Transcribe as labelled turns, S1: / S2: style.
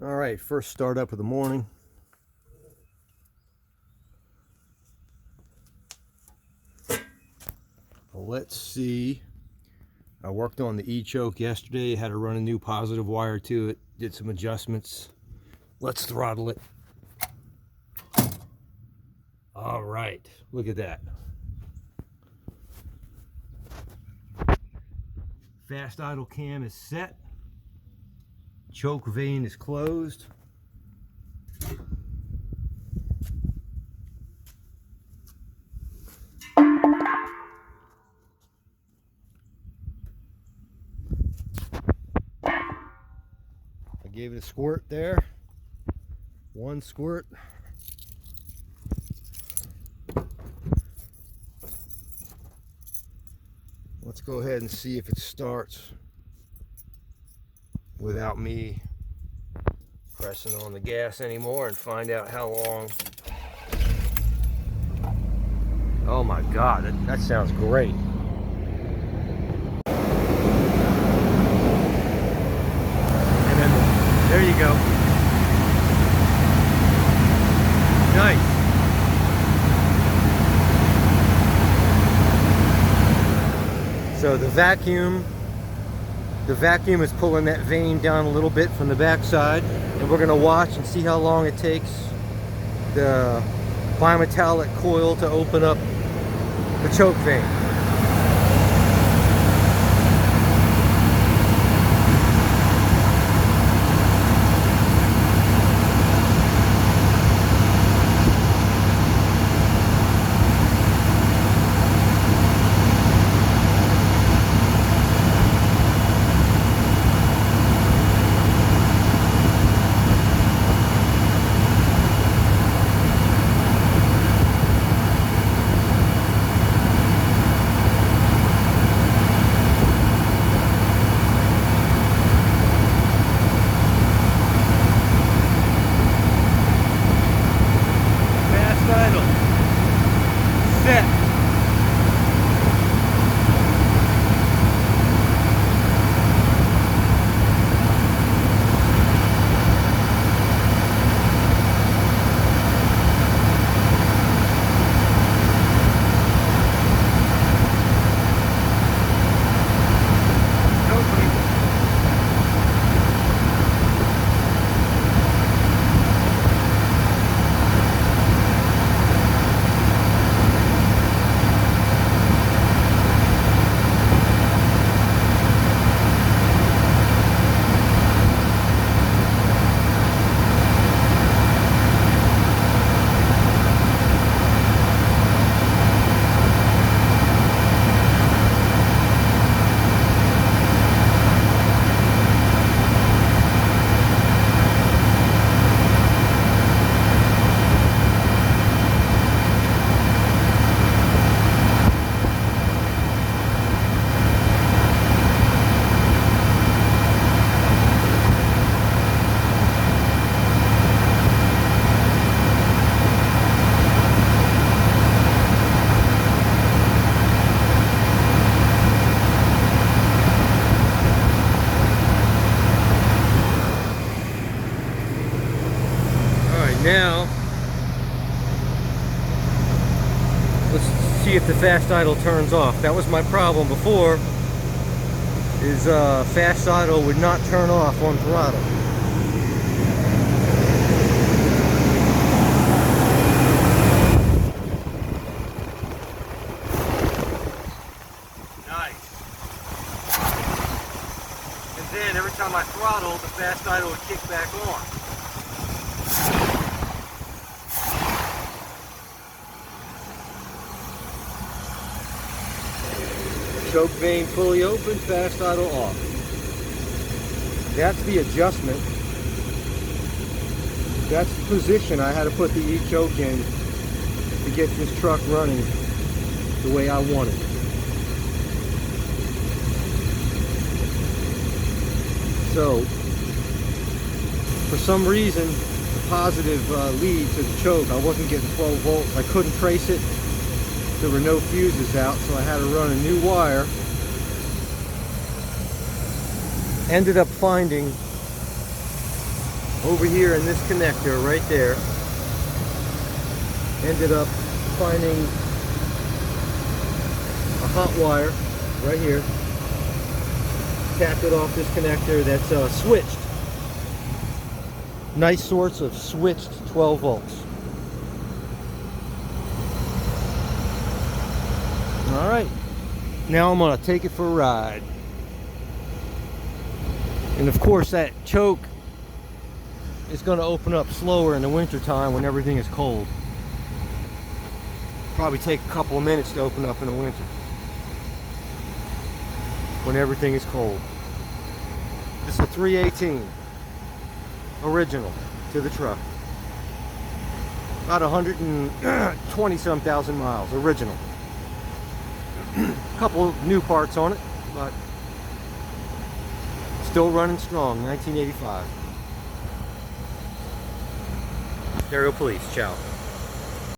S1: All right, first start up of the morning. Let's see. I worked on the E-choke yesterday, had to run a new positive wire to it, did some adjustments. Let's throttle it. All right, look at that. Fast idle cam is set. Choke vane is closed. I gave it a squirt there. One squirt. Let's go ahead and see if it starts without me pressing on the gas anymore and find out how long. Oh my God, that sounds great. And then there you go. Nice. So the vacuum is pulling that vane down a little bit from the backside, and we're gonna watch and see how long it takes the bimetallic coil to open up the choke vane. Now, let's see if the fast idle turns off. That was my problem before, is fast idle would not turn off on throttle. Nice. And then every time I throttle, the fast idle would kick back on. Choke vane fully open, fast idle off. That's the adjustment. That's the position I had to put the E-choke in to get this truck running the way I want it. So, for some reason, the positive lead to the choke, I wasn't getting 12 volts. I couldn't trace it. There were no fuses out, so I had to run a new wire. Ended up finding over here in this connector right there. Ended up finding a hot wire right here. Tapped it off this connector that's switched. Nice source of switched 12 volts. All right, now I'm gonna take it for a ride. And of course that choke is gonna open up slower in the winter time when everything is cold. Probably take a couple of minutes to open up in the winter when everything is cold. This is a 318 original to the truck. About 120 some thousand miles original. A couple of new parts on it, but still running strong. 1985. Stereo Police, ciao.